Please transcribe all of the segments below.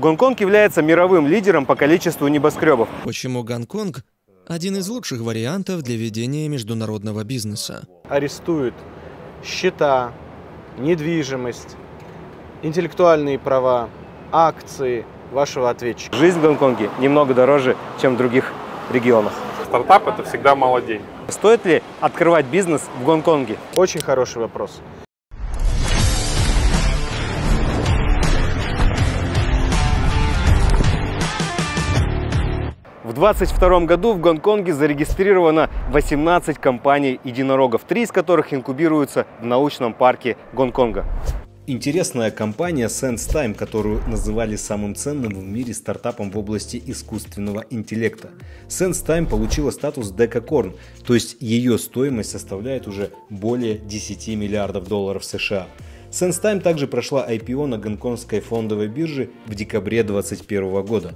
Гонконг является мировым лидером по количеству небоскребов. Почему Гонконг – один из лучших вариантов для ведения международного бизнеса? Арестуют счета, недвижимость, интеллектуальные права, акции вашего ответчика. Жизнь в Гонконге немного дороже, чем в других регионах. Стартап – это всегда мало денег. Стоит ли открывать бизнес в Гонконге? Очень хороший вопрос. В 2022 году в Гонконге зарегистрировано 18 компаний-единорогов, 3 из которых инкубируются в научном парке Гонконга. Интересная компания SenseTime, которую называли самым ценным в мире стартапом в области искусственного интеллекта. SenseTime получила статус Decacorn, то есть ее стоимость составляет уже более 10 миллиардов долларов США. SenseTime также прошла IPO на гонконгской фондовой бирже в декабре 2021 года.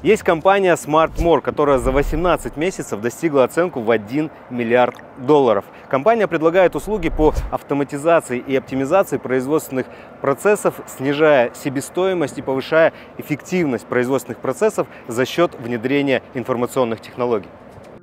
Есть компания SmartMore, которая за 18 месяцев достигла оценку в 1 миллиард долларов. Компания предлагает услуги по автоматизации и оптимизации производственных процессов, снижая себестоимость и повышая эффективность производственных процессов за счет внедрения информационных технологий.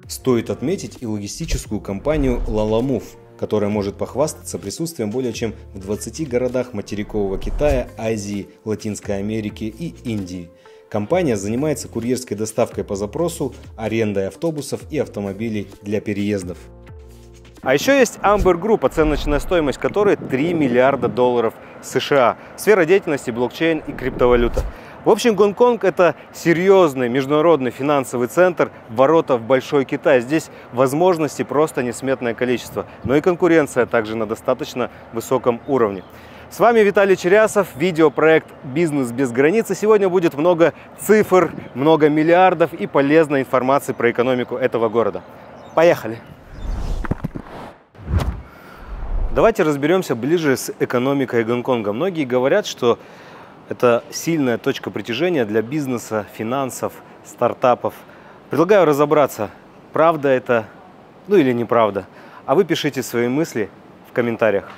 Стоит отметить и логистическую компанию Lalamove, которая может похвастаться присутствием более чем в 20 городах материкового Китая, Азии, Латинской Америки и Индии. Компания занимается курьерской доставкой по запросу, арендой автобусов и автомобилей для переездов. А еще есть Amber Group, оценочная стоимость которой 3 миллиарда долларов США. Сфера деятельности блокчейн и криптовалюта. В общем, Гонконг – это серьезный международный финансовый центр, ворота в Большой Китай. Здесь возможностей просто несметное количество, но и конкуренция также на достаточно высоком уровне. С вами Виталий Черясов, видеопроект «Бизнес без границ». И сегодня будет много цифр, много миллиардов и полезной информации про экономику этого города. Поехали! Давайте разберемся ближе с экономикой Гонконга. Многие говорят, что это сильная точка притяжения для бизнеса, финансов, стартапов. Предлагаю разобраться, правда это, или неправда. А вы пишите свои мысли в комментариях.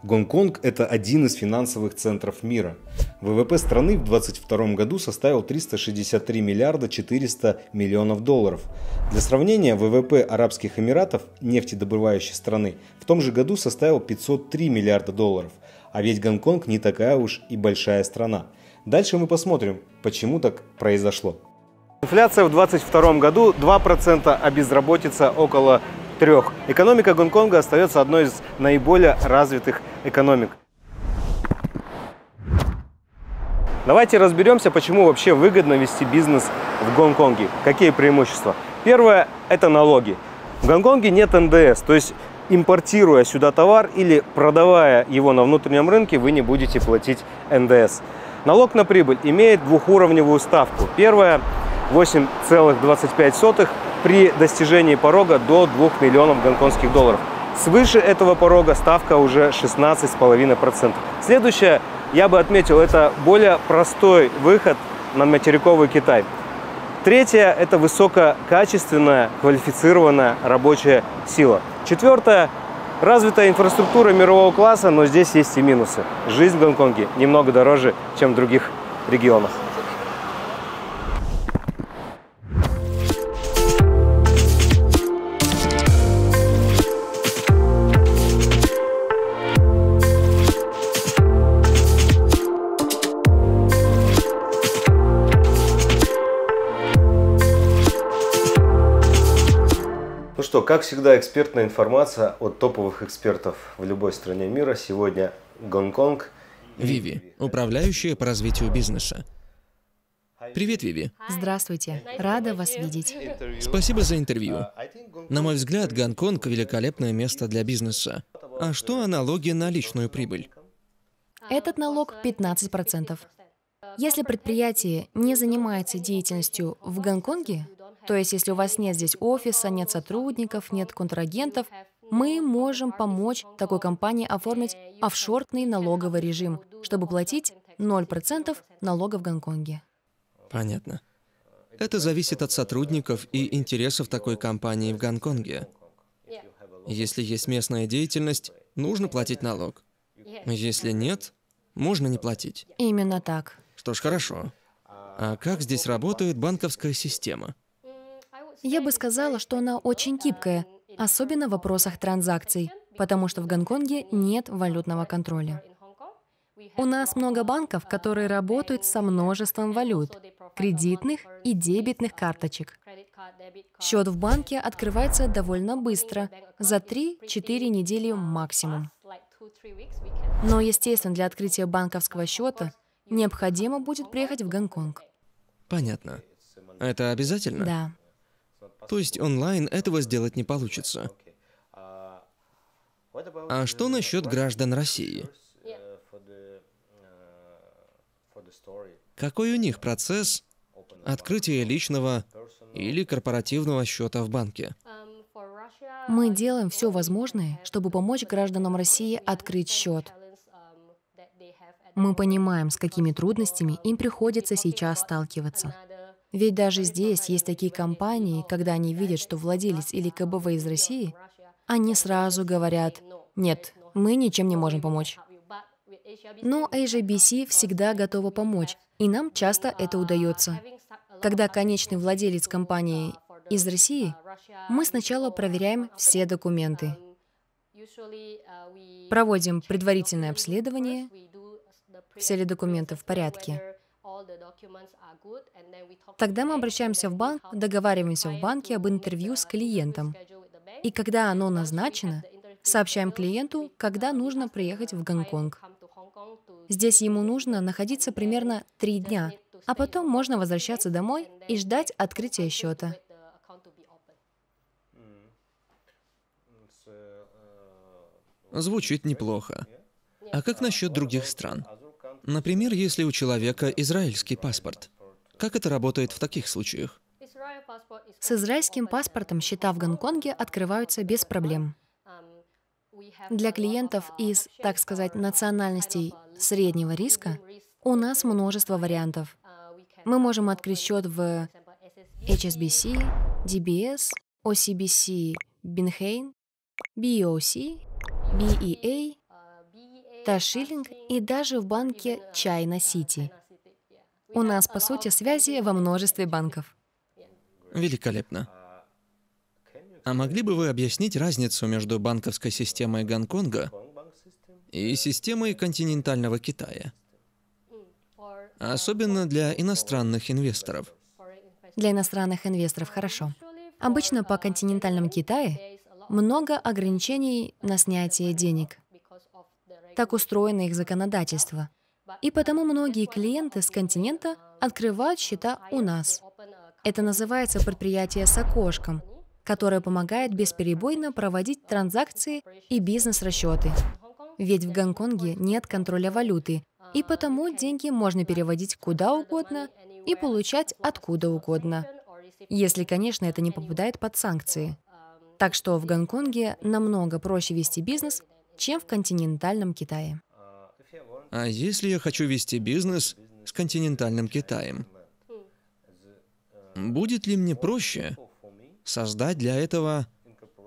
Гонконг – это один из финансовых центров мира. ВВП страны в 2022 году составил 363 миллиарда 400 миллионов долларов. Для сравнения, ВВП Арабских Эмиратов, нефтедобывающей страны, в том же году составил 503 миллиарда долларов. А ведь Гонконг не такая уж и большая страна. Дальше мы посмотрим, почему так произошло. Инфляция в 2022 году 2%, а безработица около 3%. Экономика Гонконга остается одной из наиболее развитых экономик. Давайте разберемся, почему вообще выгодно вести бизнес в Гонконге. Какие преимущества? Первое – это налоги. В Гонконге нет НДС, то есть импортируя сюда товар или продавая его на внутреннем рынке, вы не будете платить НДС. Налог на прибыль имеет двухуровневую ставку. Первая – 8,25 при достижении порога до 2 миллионов гонконгских долларов. Свыше этого порога ставка уже 16,5%. Следующее, я бы отметил, это более простой выход на материковый Китай. Третье, это высококачественная, квалифицированная рабочая сила. Четвертое, развитая инфраструктура мирового класса, но здесь есть и минусы. Жизнь в Гонконге немного дороже, чем в других регионах. Ну что, как всегда, экспертная информация от топовых экспертов в любой стране мира. Сегодня Гонконг. Виви, управляющая по развитию бизнеса. Привет, Виви. Здравствуйте, рада вас видеть. Спасибо за интервью. На мой взгляд, Гонконг – великолепное место для бизнеса. А что о налоге на личную прибыль? Этот налог 15%. Если предприятие не занимается деятельностью в Гонконге, то есть если у вас нет здесь офиса, нет сотрудников, нет контрагентов, мы можем помочь такой компании оформить офшорный налоговый режим, чтобы платить 0% налога в Гонконге. Понятно. Это зависит от сотрудников и интересов такой компании в Гонконге. Если есть местная деятельность, нужно платить налог. Если нет, можно не платить. Именно так. Что ж, хорошо. А как здесь работает банковская система? Я бы сказала, что она очень гибкая, особенно в вопросах транзакций, потому что в Гонконге нет валютного контроля. У нас много банков, которые работают со множеством валют, кредитных и дебетных карточек. Счет в банке открывается довольно быстро, за 3-4 недели максимум. Но, естественно, для открытия банковского счета необходимо будет приехать в Гонконг. Понятно. Это обязательно? Да. То есть онлайн этого сделать не получится. А что насчет граждан России? Какой у них процесс открытия личного или корпоративного счета в банке? Мы делаем все возможное, чтобы помочь гражданам России открыть счет. Мы понимаем, с какими трудностями им приходится сейчас сталкиваться. Ведь даже здесь есть такие компании, когда они видят, что владелец или КБВ из России, они сразу говорят: «Нет, мы ничем не можем помочь». Но HSBC всегда готова помочь, и нам часто это удается. Когда конечный владелец компании из России, мы сначала проверяем все документы, проводим предварительное обследование, все ли документы в порядке. Тогда мы обращаемся в банк, договариваемся в банке об интервью с клиентом. И когда оно назначено, сообщаем клиенту, когда нужно приехать в Гонконг. Здесь ему нужно находиться примерно 3 дня, а потом можно возвращаться домой и ждать открытия счета. Звучит неплохо. А как насчет других стран? Например, если у человека израильский паспорт. Как это работает в таких случаях? С израильским паспортом счета в Гонконге открываются без проблем. Для клиентов из, так сказать, национальностей среднего риска у нас множество вариантов. Мы можем открыть счет в HSBC, DBS, OCBC, Binhain, BOC, BEA, Ташилинг и даже в банке China City. У нас, по сути, связи во множестве банков. Великолепно. А могли бы вы объяснить разницу между банковской системой Гонконга и системой континентального Китая? Особенно для иностранных инвесторов. Для иностранных инвесторов хорошо. Обычно по континентальному Китаю много ограничений на снятие денег. Так устроено их законодательство. И потому многие клиенты с континента открывают счета у нас. Это называется предприятие с окошком, которое помогает бесперебойно проводить транзакции и бизнес-расчеты. Ведь в Гонконге нет контроля валюты, и потому деньги можно переводить куда угодно и получать откуда угодно. Если, конечно, это не попадает под санкции. Так что в Гонконге намного проще вести бизнес, чем в континентальном Китае. А если я хочу вести бизнес с континентальным Китаем, будет ли мне проще создать для этого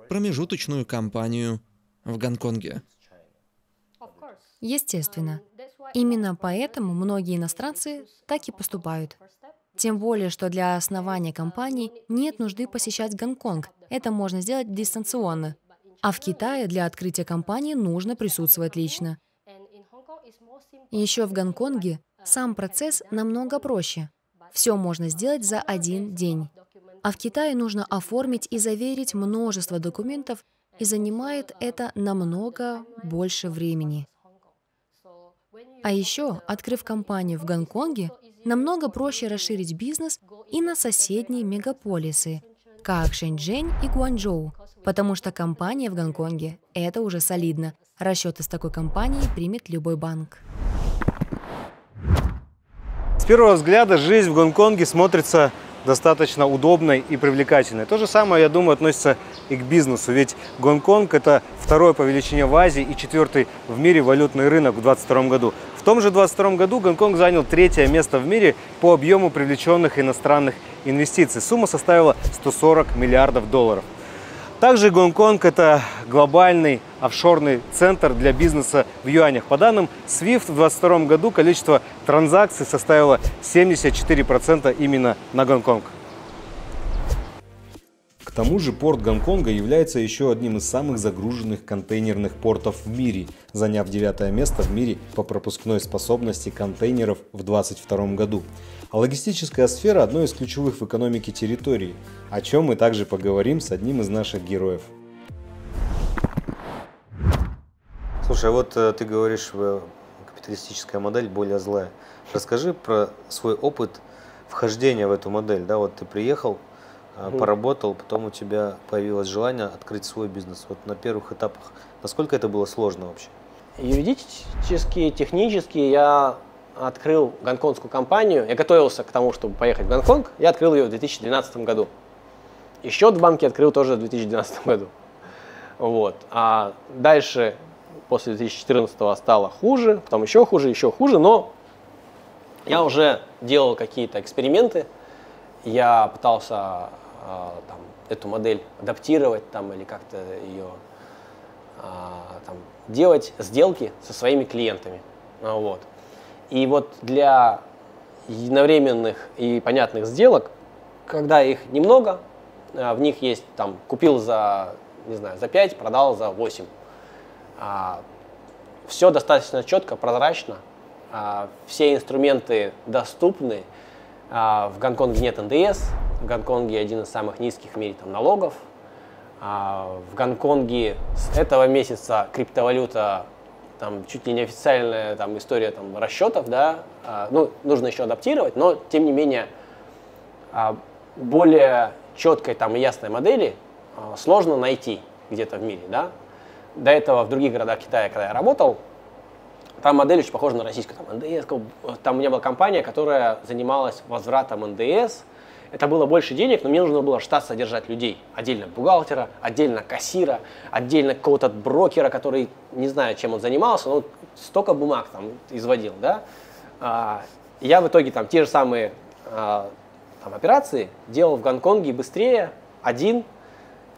промежуточную компанию в Гонконге? Естественно. Именно поэтому многие иностранцы так и поступают. Тем более, что для основания компании нет нужды посещать Гонконг. Это можно сделать дистанционно. А в Китае для открытия компании нужно присутствовать лично. Еще в Гонконге сам процесс намного проще. Все можно сделать за 1 день. А в Китае нужно оформить и заверить множество документов, и занимает это намного больше времени. А еще, открыв компанию в Гонконге, намного проще расширить бизнес и на соседние мегаполисы, как Шэньчжэнь и Гуанчжоу, потому что компания в Гонконге – это уже солидно. Расчеты с такой компанией примет любой банк. С первого взгляда жизнь в Гонконге смотрится достаточно удобной и привлекательной. То же самое, я думаю, относится и к бизнесу, ведь Гонконг – это второй по величине в Азии и 4-й в мире валютный рынок в 2022 году. В том же 2022 году Гонконг занял 3-е место в мире по объему привлеченных иностранных инвестиций. Сумма составила $140 миллиардов. Также Гонконг – это глобальный офшорный центр для бизнеса в юанях. По данным SWIFT, в 2022 году количество транзакций составило 74% именно на Гонконг. К тому же порт Гонконга является еще одним из самых загруженных контейнерных портов в мире, заняв 9-е место в мире по пропускной способности контейнеров в 2022 году. А логистическая сфера – одной из ключевых в экономике территории, о чем мы также поговорим с одним из наших героев. Слушай, вот ты говоришь, капиталистическая модель более злая. Расскажи про свой опыт вхождения в эту модель. Да, вот ты приехал, поработал, потом у тебя появилось желание открыть свой бизнес. Вот на первых этапах, насколько это было сложно вообще? Юридически, технически я открыл гонконгскую компанию. Я готовился к тому, чтобы поехать в Гонконг. Я открыл ее в 2012 году. И счет в банке открыл тоже в 2012 году. Вот. А дальше, после 2014 стало хуже, потом еще хуже, но я уже делал какие-то эксперименты. Я пытался там, эту модель адаптировать там, или как-то ее делать сделки со своими клиентами. Вот. И вот для единовременных и понятных сделок, когда их немного, в них есть, там, купил за, не знаю, за 5, продал за 8. Все достаточно четко, прозрачно, все инструменты доступны. В Гонконге нет НДС, в Гонконге один из самых низких в мире там, налогов. В Гонконге с этого месяца криптовалюта там, чуть ли не официальная там, история там, расчетов. Да? Ну, нужно еще адаптировать, но тем не менее более четкой там, и ясной модели сложно найти где-то в мире. Да? До этого в других городах Китая, когда я работал, там модель очень похожа на российскую. Там НДС, там у меня была компания, которая занималась возвратом НДС. Это было больше денег, но мне нужно было в штат содержать людей. Отдельно бухгалтера, отдельно кассира, отдельно какого-то брокера, который, не знаю, чем он занимался, но столько бумаг там изводил. Да? Я в итоге там те же самые там, операции делал в Гонконге быстрее, один,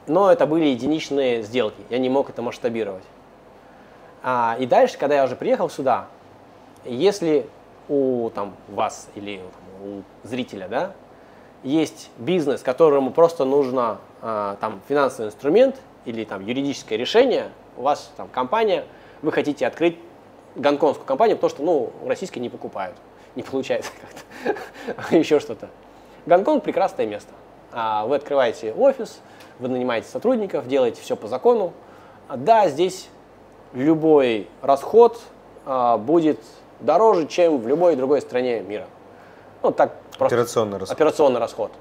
но это были единичные сделки. Я не мог это масштабировать. И дальше, когда я уже приехал сюда, если у там, вас или у зрителя, да, есть бизнес, которому просто нужно там, финансовый инструмент или там, юридическое решение, у вас там, компания, вы хотите открыть гонконгскую компанию, потому что ну, российские не покупают, не получается как-то, еще что-то. Гонконг – прекрасное место. Вы открываете офис, вы нанимаете сотрудников, делаете все по закону. Да, здесь любой расход будет дороже, чем в любой другой стране мира. Ну, так просто. Операционный расход.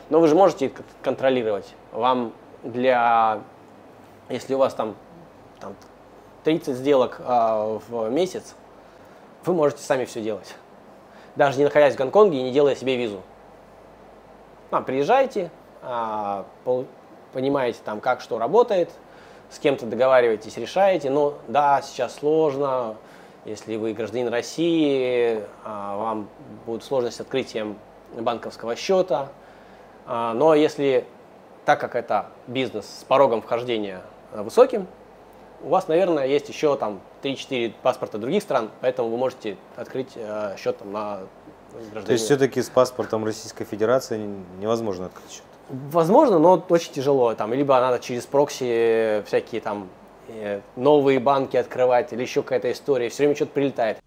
Но вы же можете контролировать. Вам если у вас там 30 сделок в месяц, вы можете сами все делать. Даже не находясь в Гонконге и не делая себе визу. Приезжайте, понимаете, там, как что работает, с кем-то договариваетесь, решаете. Но да, сейчас сложно. Если вы гражданин России, вам будут сложности с открытием банковского счета. Но если, так как это бизнес с порогом вхождения высоким, у вас, наверное, есть еще там 3-4 паспорта других стран, поэтому вы можете открыть счет там, на гражданина. То есть все-таки с паспортом Российской Федерации невозможно открыть счет? Возможно, но очень тяжело. Там, либо надо через прокси всякие там новые банки открывать, или еще какая-то история. Все время что-то прилетает.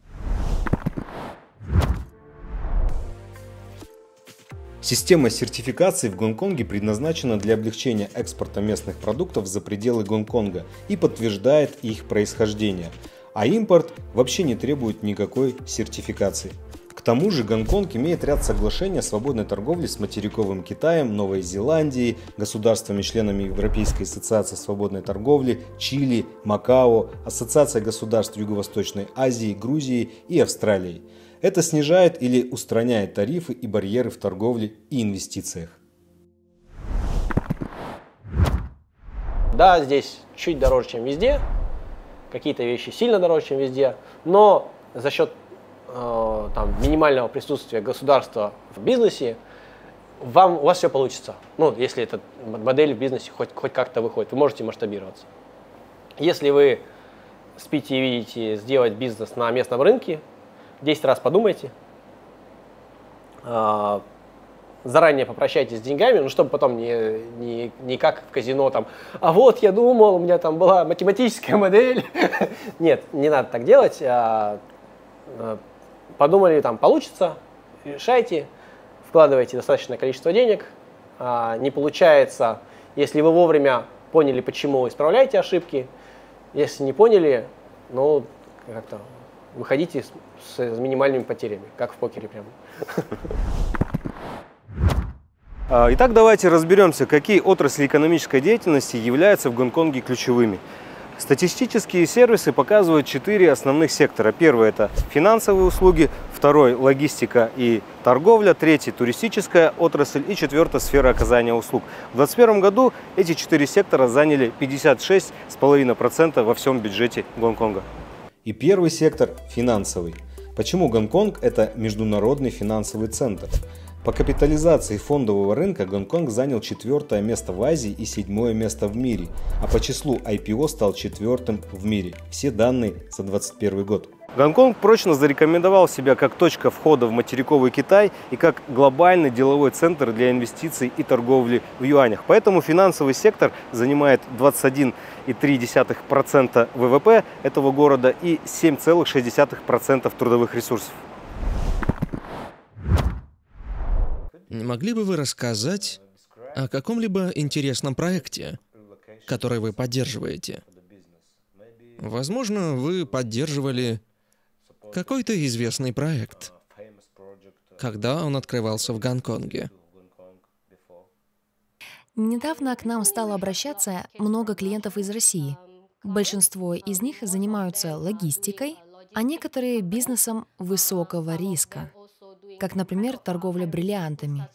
Система сертификации в Гонконге предназначена для облегчения экспорта местных продуктов за пределы Гонконга и подтверждает их происхождение, а импорт вообще не требует никакой сертификации. К тому же Гонконг имеет ряд соглашений о свободной торговле с материковым Китаем, Новой Зеландией, государствами-членами Европейской ассоциации свободной торговли, Чили, Макао, Ассоциацией государств Юго-Восточной Азии, Грузии и Австралии. Это снижает или устраняет тарифы и барьеры в торговле и инвестициях. Да, здесь чуть дороже, чем везде. Какие-то вещи сильно дороже, чем везде. Но за счет там, минимального присутствия государства в бизнесе у вас все получится. Ну, если эта модель в бизнесе хоть как-то выходит, вы можете масштабироваться. Если вы спите и видите сделать бизнес на местном рынке, 10 раз подумайте, заранее попрощайтесь с деньгами, ну, чтобы потом не как в казино, там, а вот я думал, у меня там была математическая модель. Нет, не надо так делать. Подумали, там, получится, решайте, вкладывайте достаточное количество денег. Не получается, если вы вовремя поняли, почему, исправляйте ошибки. Если не поняли, ну, как-то выходите с минимальными потерями, как в покере прямо. Итак, давайте разберемся, какие отрасли экономической деятельности являются в Гонконге ключевыми. Статистические сервисы показывают 4 основных сектора. Первый – это финансовые услуги, второй – логистика и торговля, третий – туристическая отрасль и четвертый – сфера оказания услуг. В 2021 году эти 4 сектора заняли 56,5% во всем бюджете Гонконга. И первый сектор – финансовый. Почему Гонконг – это международный финансовый центр? По капитализации фондового рынка Гонконг занял 4-е место в Азии и 7-е место в мире, а по числу IPO стал 4-м в мире. Все данные за 2021 год. Гонконг прочно зарекомендовал себя как точка входа в материковый Китай и как глобальный деловой центр для инвестиций и торговли в юанях. Поэтому финансовый сектор занимает 21,3% ВВП этого города и 7,6% трудовых ресурсов. Не могли бы вы рассказать о каком-либо интересном проекте, который вы поддерживаете? Возможно, вы поддерживали какой-то известный проект, когда он открывался в Гонконге. Недавно к нам стало обращаться много клиентов из России. Большинство из них занимаются логистикой, а некоторые бизнесом высокого риска, как, например, торговля бриллиантами.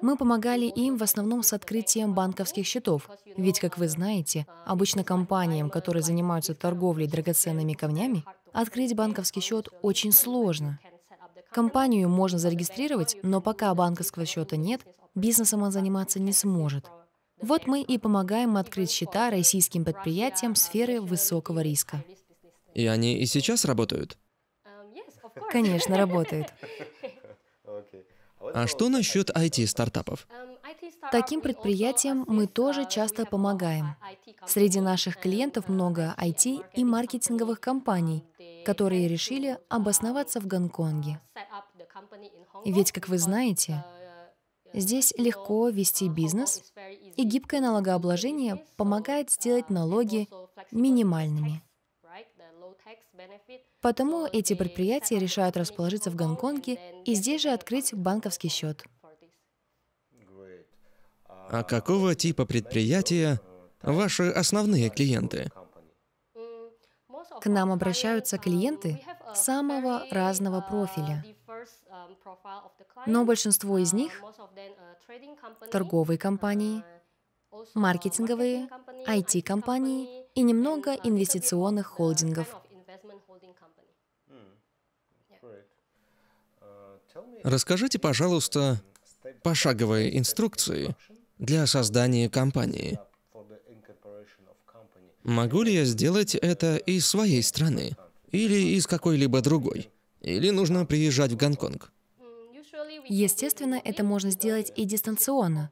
Мы помогали им в основном с открытием банковских счетов, ведь, как вы знаете, обычно компаниям, которые занимаются торговлей драгоценными камнями, открыть банковский счет очень сложно. Компанию можно зарегистрировать, но пока банковского счета нет, бизнесом он заниматься не сможет. Вот мы и помогаем открыть счета российским предприятиям сферы высокого риска. И они и сейчас работают? Конечно, работают. А что насчет IT-стартапов? Таким предприятиям мы тоже часто помогаем. Среди наших клиентов много IT и маркетинговых компаний, которые решили обосноваться в Гонконге. Ведь, как вы знаете, здесь легко вести бизнес, и гибкое налогообложение помогает сделать налоги минимальными. Потому эти предприятия решают расположиться в Гонконге и здесь же открыть банковский счет. А какого типа предприятия ваши основные клиенты? К нам обращаются клиенты самого разного профиля. Но большинство из них — торговые компании, маркетинговые, IT-компании и немного инвестиционных холдингов. Расскажите, пожалуйста, пошаговые инструкции для создания компании. Могу ли я сделать это из своей страны? Или из какой-либо другой? Или нужно приезжать в Гонконг? Естественно, это можно сделать и дистанционно.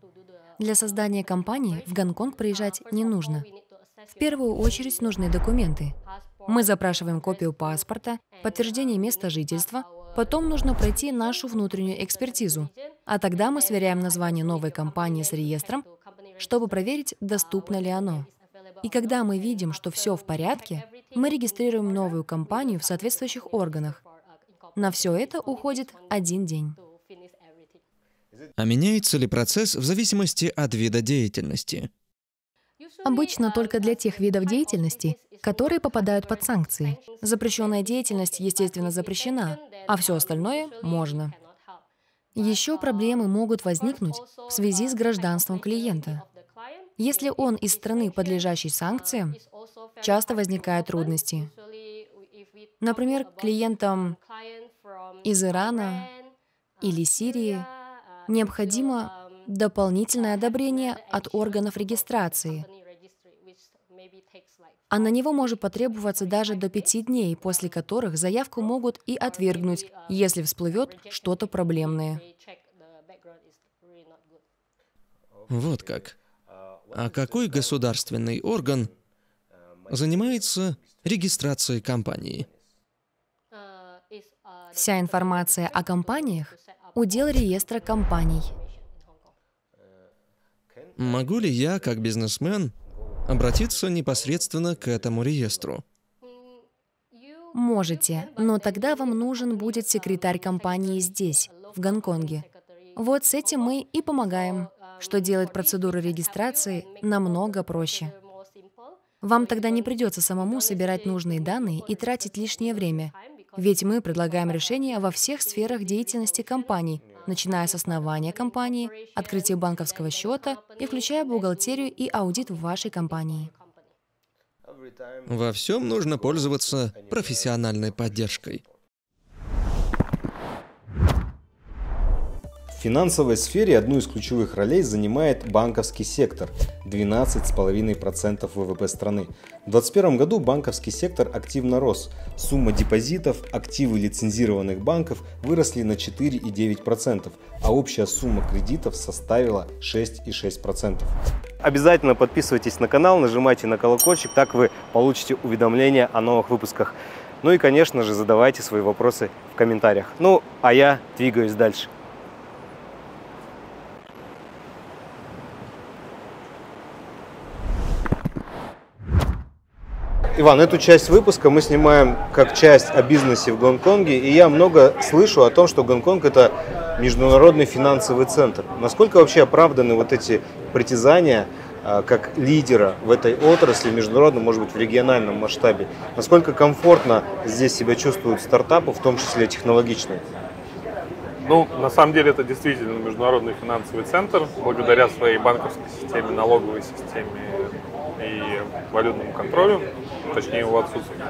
Для создания компании в Гонконг приезжать не нужно. В первую очередь нужны документы. Мы запрашиваем копию паспорта, подтверждение места жительства, потом нужно пройти нашу внутреннюю экспертизу, а тогда мы сверяем название новой компании с реестром, чтобы проверить, доступно ли оно. И когда мы видим, что все в порядке, мы регистрируем новую компанию в соответствующих органах. На все это уходит 1 день. А меняется ли процесс в зависимости от вида деятельности? Обычно только для тех видов деятельности, которые попадают под санкции. Запрещенная деятельность, естественно, запрещена, а все остальное можно. Еще проблемы могут возникнуть в связи с гражданством клиента. Если он из страны, подлежащей санкциям, часто возникают трудности. Например, клиентам из Ирана или Сирии необходимо дополнительное одобрение от органов регистрации, а на него может потребоваться даже до 5 дней, после которых заявку могут и отвергнуть, если всплывет что-то проблемное. Вот как. А какой государственный орган занимается регистрацией компании? Вся информация о компаниях – удел реестра компаний. Могу ли я, как бизнесмен, обратиться непосредственно к этому реестру? Можете, но тогда вам нужен будет секретарь компании здесь, в Гонконге. Вот с этим мы и помогаем, что делает процедуру регистрации намного проще. Вам тогда не придется самому собирать нужные данные и тратить лишнее время, ведь мы предлагаем решения во всех сферах деятельности компаний, начиная с основания компании, открытия банковского счета и включая бухгалтерию и аудит в вашей компании. Во всем нужно пользоваться профессиональной поддержкой. В финансовой сфере одну из ключевых ролей занимает банковский сектор – 12,5% ВВП страны. В 2021 году банковский сектор активно рос. Сумма депозитов, активы лицензированных банков выросли на 4,9%, а общая сумма кредитов составила 6,6%. Обязательно подписывайтесь на канал, нажимайте на колокольчик, так вы получите уведомления о новых выпусках. Ну и, конечно же, задавайте свои вопросы в комментариях. Ну, а я двигаюсь дальше. Иван, эту часть выпуска мы снимаем как часть о бизнесе в Гонконге, и я много слышу о том, что Гонконг – это международный финансовый центр. Насколько вообще оправданы вот эти притязания как лидера в этой отрасли, международном, может быть, в региональном масштабе? Насколько комфортно здесь себя чувствуют стартапы, в том числе технологичные? Ну, на самом деле, это действительно международный финансовый центр, благодаря своей банковской системе, налоговой системе и валютному контролю, точнее его отсутствию.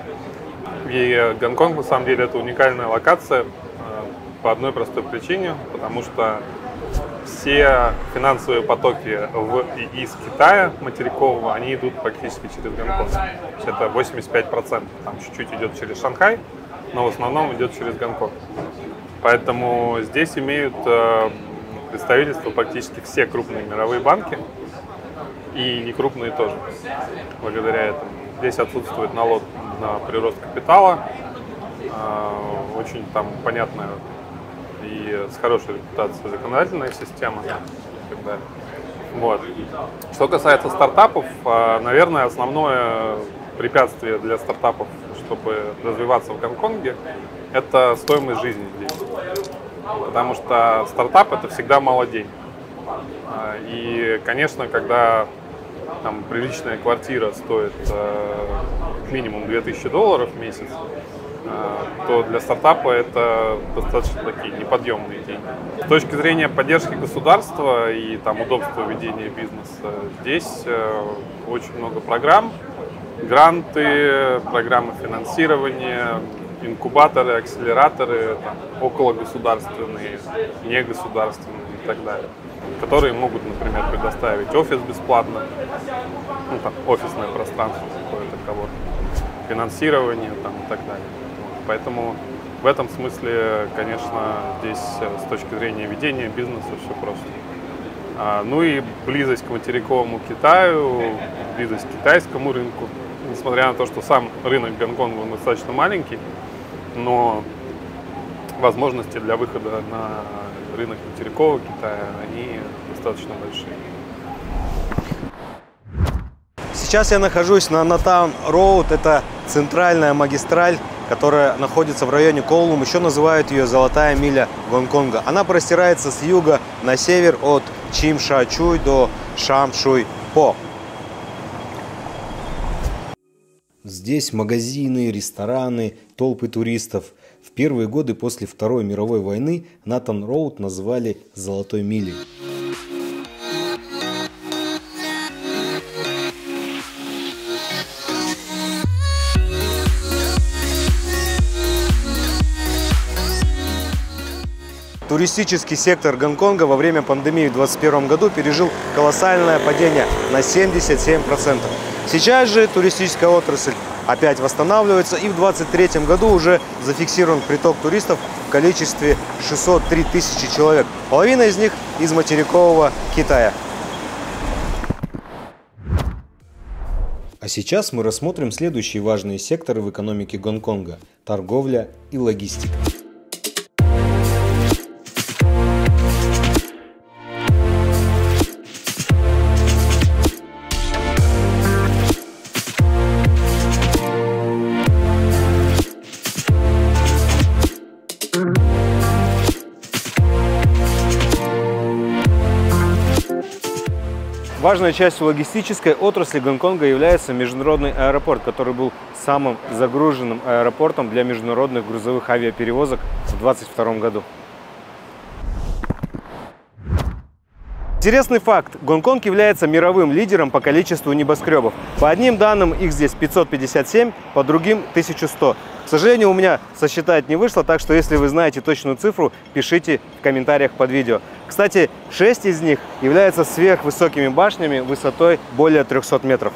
И Гонконг, на самом деле, это уникальная локация по одной простой причине, потому что все финансовые потоки из Китая материкового, они идут практически через Гонконг. Это 85%, там чуть-чуть идет через Шанхай, но в основном идет через Гонконг. Поэтому здесь имеют представительство практически все крупные мировые банки, и некрупные тоже, благодаря этому. Здесь отсутствует налог на прирост капитала, очень там понятная и с хорошей репутацией законодательная система и так далее. Вот. Что касается стартапов, наверное, основное препятствие для стартапов, чтобы развиваться в Гонконге, это стоимость жизни здесь. Потому что стартап – это всегда мало денег. И, конечно, когда там приличная квартира стоит минимум $2000 в месяц, то для стартапа это достаточно такие неподъемные деньги. С точки зрения поддержки государства и там удобства ведения бизнеса, здесь очень много программ, гранты, программы финансирования, инкубаторы, акселераторы, там, окологосударственные, негосударственные и так далее, которые могут, например, предоставить офис бесплатно, ну, там, офисное пространство какое-то кого-то, финансирование там, и так далее. Вот. Поэтому в этом смысле, конечно, здесь с точки зрения ведения бизнеса все просто. Ну и близость к материковому Китаю, близость к китайскому рынку, несмотря на то, что сам рынок Гонконга достаточно маленький, но возможности для выхода на рынок материкового Китая, они достаточно большие. Сейчас я нахожусь на Натаун Роуд, это центральная магистраль, которая находится в районе Коулум, еще называют ее «Золотая миля Гонконга». Она простирается с юга на север от Чим Ша Чуй до Шам Шуй По. Здесь магазины, рестораны, толпы туристов. В первые годы после Второй мировой войны Натаун Роуд назвали «Золотой милей». туристический сектор Гонконга во время пандемии в 2021 году пережил колоссальное падение на 77%. Сейчас же туристическая отрасль опять восстанавливается, и в 2023 году уже зафиксирован приток туристов в количестве 603 тысячи человек. Половина из них из материкового Китая. А сейчас мы рассмотрим следующие важные секторы в экономике Гонконга – торговля и логистика. Важной частью логистической отрасли Гонконга является международный аэропорт, который был самым загруженным аэропортом для международных грузовых авиаперевозок в 2022 году. Интересный факт. Гонконг является мировым лидером по количеству небоскребов. По одним данным их здесь 557, по другим 1100. К сожалению, у меня сосчитать не вышло, так что если вы знаете точную цифру, пишите в комментариях под видео. Кстати, 6 из них являются сверхвысокими башнями высотой более 300 метров.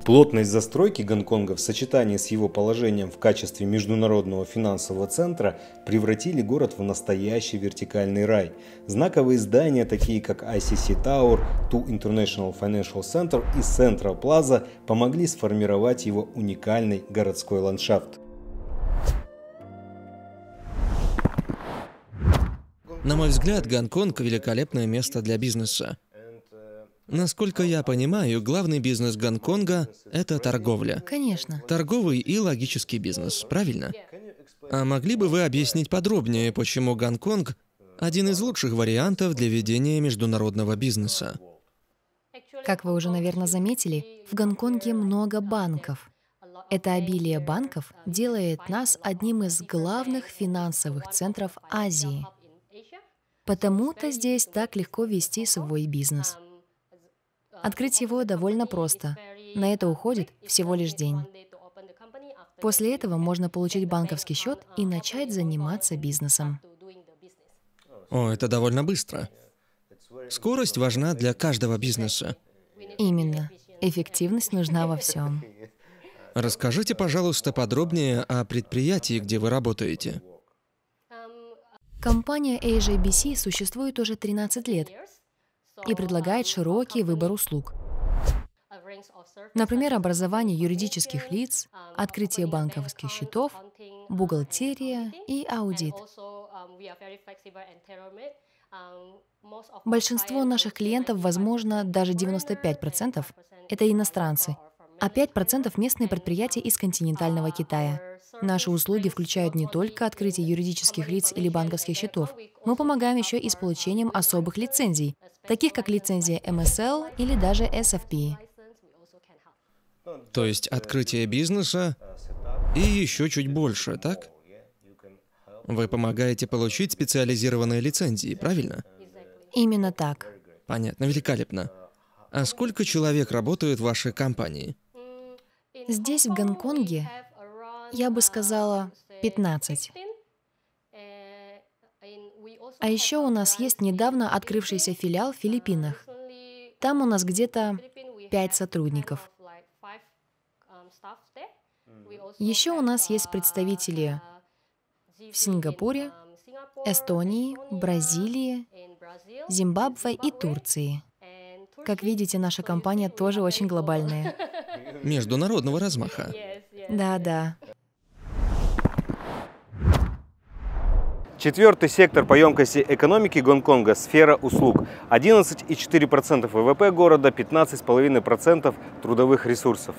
Плотность застройки Гонконга в сочетании с его положением в качестве международного финансового центра превратили город в настоящий вертикальный рай. Знаковые здания, такие как ICC Tower, Two International Financial Center и Central Plaza, помогли сформировать его уникальный городской ландшафт. На мой взгляд, Гонконг – великолепное место для бизнеса. Насколько я понимаю, главный бизнес Гонконга – это торговля. Конечно. Торговый и логический бизнес, правильно? А могли бы вы объяснить подробнее, почему Гонконг – один из лучших вариантов для ведения международного бизнеса? Как вы уже, наверное, заметили, в Гонконге много банков. Это обилие банков делает нас одним из главных финансовых центров Азии. Потому-то здесь так легко вести свой бизнес. Открыть его довольно просто. На это уходит всего лишь день. После этого можно получить банковский счет и начать заниматься бизнесом. О, это довольно быстро. Скорость важна для каждого бизнеса. Именно. Эффективность нужна во всем. Расскажите, пожалуйста, подробнее о предприятии, где вы работаете. Компания AJBC существует уже 13 лет и предлагает широкий выбор услуг. Например, образование юридических лиц, открытие банковских счетов, бухгалтерия и аудит. Большинство наших клиентов, возможно, даже 95%, это иностранцы, а 5% местные предприятия из континентального Китая. Наши услуги включают не только открытие юридических лиц или банковских счетов. Мы помогаем еще и с получением особых лицензий, таких как лицензия MSL или даже SFP. То есть открытие бизнеса и еще чуть больше, так? Вы помогаете получить специализированные лицензии, правильно? Именно так. Понятно, великолепно. А сколько человек работает в вашей компании? Здесь, в Гонконге, я бы сказала, 15. А еще у нас есть недавно открывшийся филиал в Филиппинах. Там у нас где-то 5 сотрудников. Еще у нас есть представители в Сингапуре, Эстонии, Бразилии, Зимбабве и Турции. Как видите, наша компания тоже очень глобальная. Международного размаха. Да. Четвертый сектор по емкости экономики Гонконга – сфера услуг. 11,4% ВВП города, 15,5% трудовых ресурсов.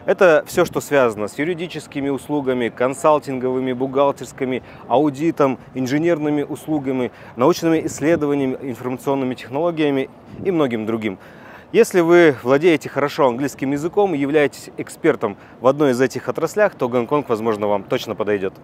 Это все, что связано с юридическими услугами, консалтинговыми, бухгалтерскими, аудитом, инженерными услугами, научными исследованиями, информационными технологиями и многим другим. Если вы владеете хорошо английским языком и являетесь экспертом в одной из этих отраслях, то Гонконг, возможно, вам точно подойдет.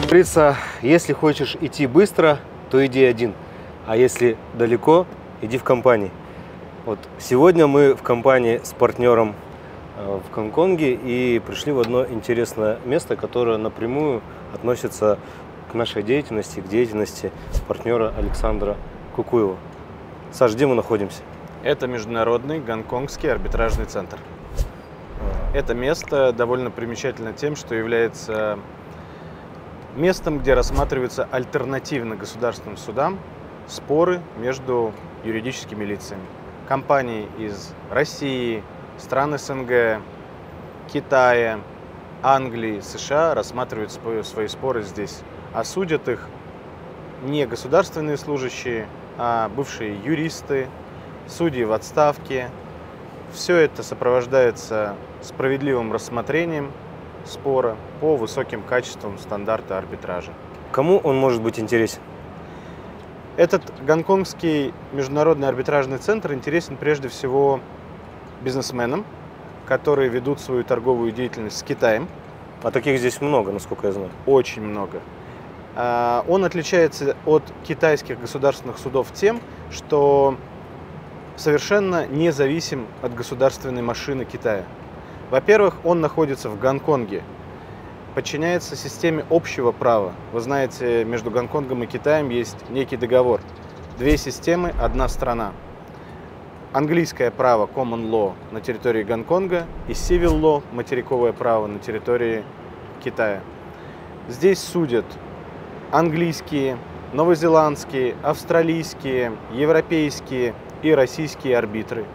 говорится, если хочешь идти быстро, то иди один, а если далеко, иди в компании. Вот сегодня мы в компании с партнером в Гонконге и пришли в одно интересное место, которое напрямую относится к нашей деятельности, к деятельности партнера Александра Кукуева. Саш, где мы находимся? Это Международный гонконгский арбитражный центр. Это место довольно примечательно тем, что является местом, где рассматриваются альтернативно государственным судам споры между юридическими лицами. Компании из России, стран СНГ, Китая, Англии, США рассматривают свои споры здесь. А судят их не государственные служащие, а бывшие юристы, судьи в отставке. Все это сопровождается справедливым рассмотрением спора по высоким качествам стандарта арбитража. Кому он может быть интересен? Этот гонконгский международный арбитражный центр интересен прежде всего бизнесменам, которые ведут свою торговую деятельность с Китаем. А таких здесь много, насколько я знаю. Очень много. Он отличается от китайских государственных судов тем, что совершенно независим от государственной машины Китая. Во-первых, он находится в Гонконге, подчиняется системе общего права. Вы знаете, между Гонконгом и Китаем есть некий договор. Две системы, одна страна. Английское право, common law, на территории Гонконга и civil law, материковое право, на территории Китая. Здесь судят английские, новозеландские, австралийские, европейские и российские арбитры.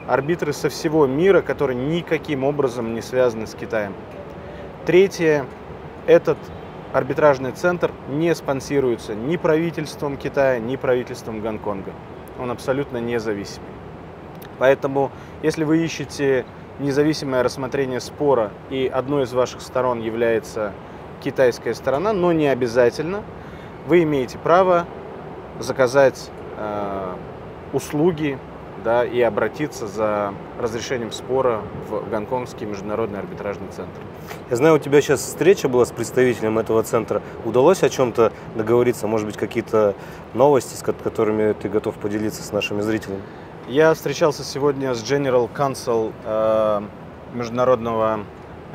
Арбитры со всего мира, которые никаким образом не связаны с Китаем. Третье. Этот арбитражный центр не спонсируется ни правительством Китая, ни правительством Гонконга. Он абсолютно независимый. Поэтому, если вы ищете независимое рассмотрение спора, и одной из ваших сторон является китайская сторона, но не обязательно, вы имеете право заказать услуги, да, и обратиться за разрешением спора в Гонконгский международный арбитражный центр. Я знаю, у тебя сейчас встреча была с представителем этого центра. Удалось о чем-то договориться? Может быть, какие-то новости, с которыми ты готов поделиться с нашими зрителями? Я встречался сегодня с General Counsel международного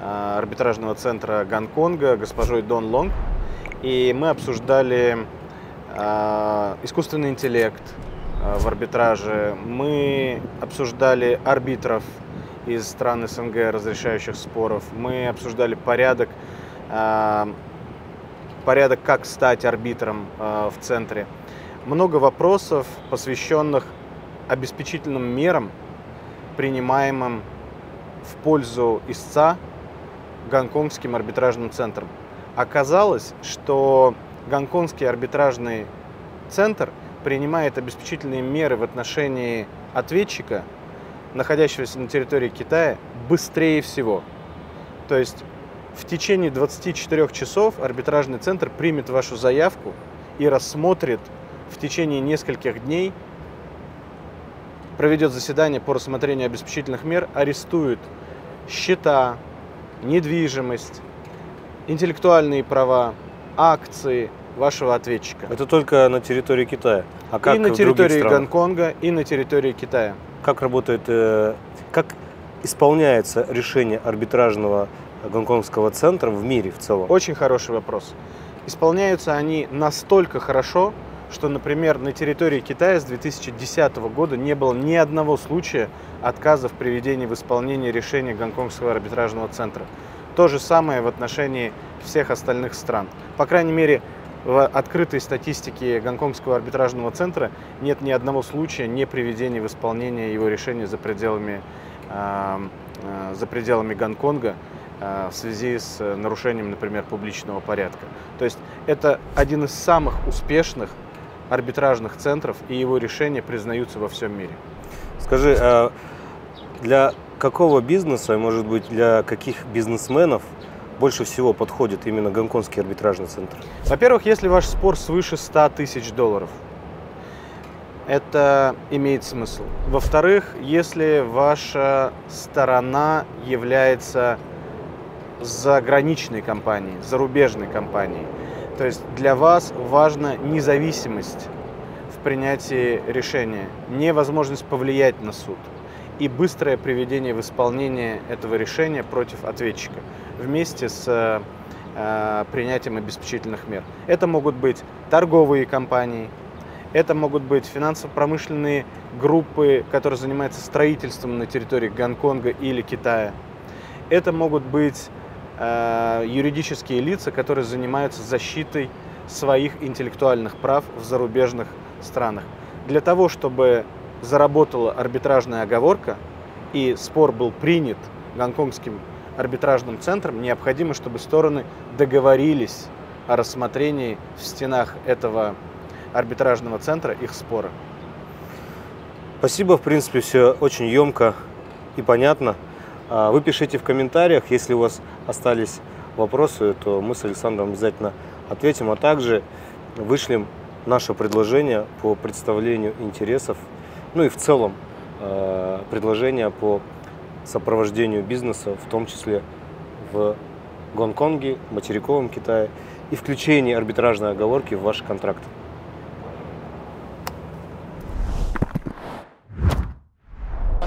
арбитражного центра Гонконга, госпожой Дон Лонг, и мы обсуждали искусственный интеллект в арбитраже. Мы обсуждали арбитров из стран СНГ, разрешающих споров. Мы обсуждали порядок, как стать арбитром в центре. Много вопросов, посвященных обеспечительным мерам, принимаемым в пользу истца Гонконгским арбитражным центром. Оказалось, что Гонконгский арбитражный центр принимает обеспечительные меры в отношении ответчика, находящегося на территории Китая, быстрее всего. То есть в течение 24 часов арбитражный центр примет вашу заявку и рассмотрит в течение нескольких дней, проведет заседание по рассмотрению обеспечительных мер, арестует счета, недвижимость, интеллектуальные права, акции вашего ответчика. Это только на территории Китая? А как и на территории Гонконга, и на территории Китая. Как работает, как исполняется решение арбитражного гонконгского центра в мире в целом? Очень хороший вопрос. Исполняются они настолько хорошо, что, например, на территории Китая с 2010 года не было ни одного случая отказа в приведении в исполнение решения Гонконгского арбитражного центра. То же самое в отношении всех остальных стран. По крайней мере, в открытой статистике Гонконгского арбитражного центра нет ни одного случая не приведения в исполнение его решения за пределами Гонконга в связи с нарушением, например, публичного порядка. То есть это один из самых успешных арбитражных центров, и его решения признаются во всем мире. Скажи, для какого бизнеса, может быть, для каких бизнесменов больше всего подходит именно Гонконгский арбитражный центр? Во-первых, если ваш спор свыше 100 тысяч долларов, это имеет смысл. Во-вторых, если ваша сторона является заграничной компанией, зарубежной компанией, То есть для вас важна независимость в принятии решения, невозможность повлиять на суд и быстрое приведение в исполнение этого решения против ответчика вместе с принятием обеспечительных мер. Это могут быть торговые компании, это могут быть финансово-промышленные группы, которые занимаются строительством на территории Гонконга или Китая. Это могут быть юридические лица, которые занимаются защитой своих интеллектуальных прав в зарубежных странах. Для того, чтобы заработала арбитражная оговорка и спор был принят гонконгским арбитражным центром, необходимо, чтобы стороны договорились о рассмотрении в стенах этого арбитражного центра их спора. Спасибо, в принципе, все очень емко и понятно. Вы пишите в комментариях, если у вас остались вопросы, то мы с Александром обязательно ответим, а также вышлем наше предложение по представлению интересов, ну и в целом предложение по сопровождению бизнеса, в том числе в Гонконге, материковом Китае, и включении арбитражной оговорки в ваш контракт.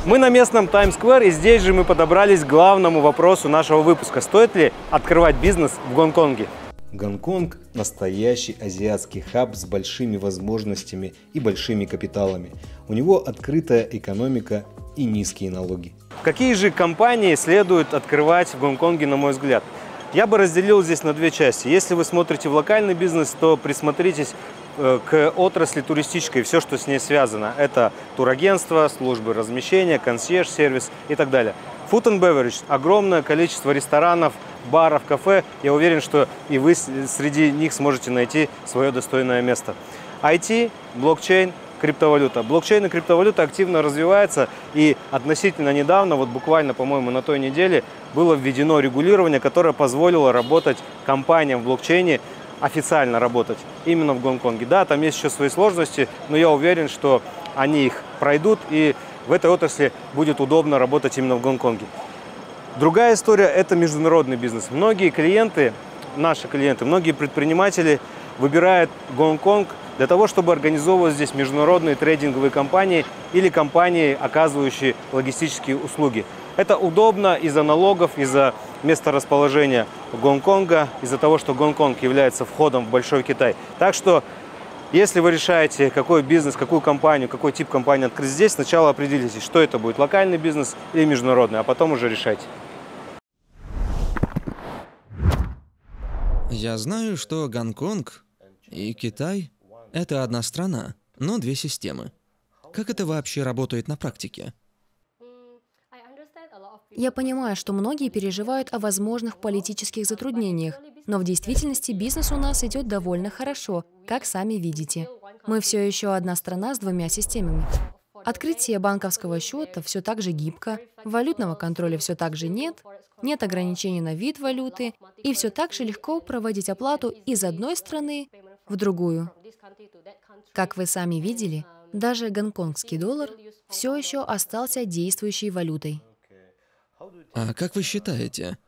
Мы на местном Таймс-сквер, и здесь же мы подобрались к главному вопросу нашего выпуска. Стоит ли открывать бизнес в Гонконге? Гонконг – настоящий азиатский хаб с большими возможностями и большими капиталами. У него открытая экономика и низкие налоги. Какие же компании следует открывать в Гонконге, на мой взгляд? Я бы разделил здесь на две части. Если вы смотрите в локальный бизнес, то присмотритесь к отрасли туристической, все, что с ней связано. Это турагентство, службы размещения, консьерж-сервис и так далее. Food and beverage – огромное количество ресторанов, баров, кафе. Я уверен, что и вы среди них сможете найти свое достойное место. IT, блокчейн, криптовалюта. Блокчейн и криптовалюта активно развиваются, и относительно недавно, вот буквально, по-моему, на той неделе, было введено регулирование, которое позволило работать компаниям в блокчейне, официально работать именно в Гонконге. Да, там есть еще свои сложности, но я уверен, что они их пройдут, и в этой отрасли будет удобно работать именно в Гонконге. Другая история – это международный бизнес. Многие клиенты, наши клиенты, многие предприниматели выбирают Гонконг для того, чтобы организовывать здесь международные трейдинговые компании или компании, оказывающие логистические услуги. Это удобно из-за налогов, из-за места расположения Гонконга, из-за того, что Гонконг является входом в Большой Китай. Так что, если вы решаете, какой бизнес, какую компанию, какой тип компании открыть здесь, сначала определитесь, что это будет, локальный бизнес или международный, а потом уже решайте. Я знаю, что Гонконг и Китай — это одна страна, но две системы. Как это вообще работает на практике? Я понимаю, что многие переживают о возможных политических затруднениях, но в действительности бизнес у нас идет довольно хорошо, как сами видите. Мы все еще одна страна с двумя системами. Открытие банковского счета все так же гибко, валютного контроля все так же нет, нет ограничений на вид валюты, и все так же легко проводить оплату из одной страны в другую. Как вы сами видели, даже гонконгский доллар все еще остался действующей валютой. А как вы считаете,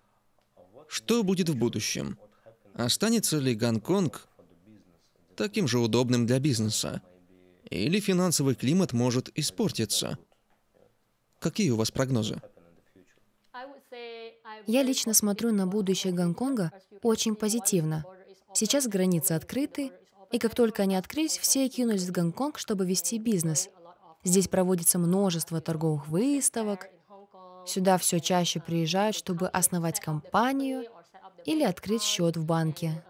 что будет в будущем? Останется ли Гонконг таким же удобным для бизнеса? Или финансовый климат может испортиться? Какие у вас прогнозы? Я лично смотрю на будущее Гонконга очень позитивно. Сейчас границы открыты, и как только они открылись, все кинулись в Гонконг, чтобы вести бизнес. Здесь проводится множество торговых выставок. Сюда все чаще приезжают, чтобы основать компанию или открыть счет в банке.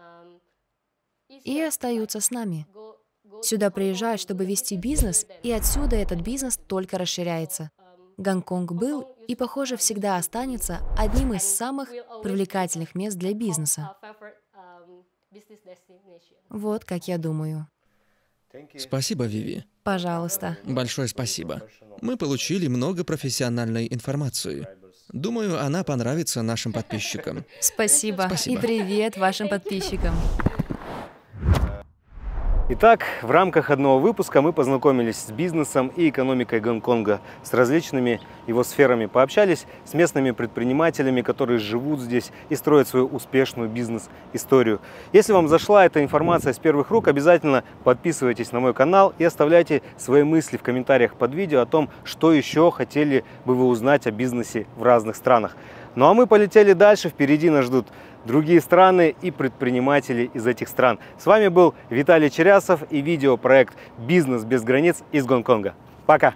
И остаются с нами. Сюда приезжают, чтобы вести бизнес, и отсюда этот бизнес только расширяется. Гонконг был и, похоже, всегда останется одним из самых привлекательных мест для бизнеса. Вот как я думаю. Спасибо, Виви. Пожалуйста. Большое спасибо. Мы получили много профессиональной информации. Думаю, она понравится нашим подписчикам. Спасибо. Спасибо. И привет вашим подписчикам. Итак, в рамках одного выпуска мы познакомились с бизнесом и экономикой Гонконга, с различными его сферами, пообщались с местными предпринимателями, которые живут здесь и строят свою успешную бизнес-историю. Если вам зашла эта информация с первых рук, обязательно подписывайтесь на мой канал и оставляйте свои мысли в комментариях под видео о том, что еще хотели бы вы узнать о бизнесе в разных странах. Ну а мы полетели дальше, впереди нас ждут другие страны и предприниматели из этих стран. С вами был Виталий Черясов и видеопроект «Бизнес без границ» из Гонконга. Пока!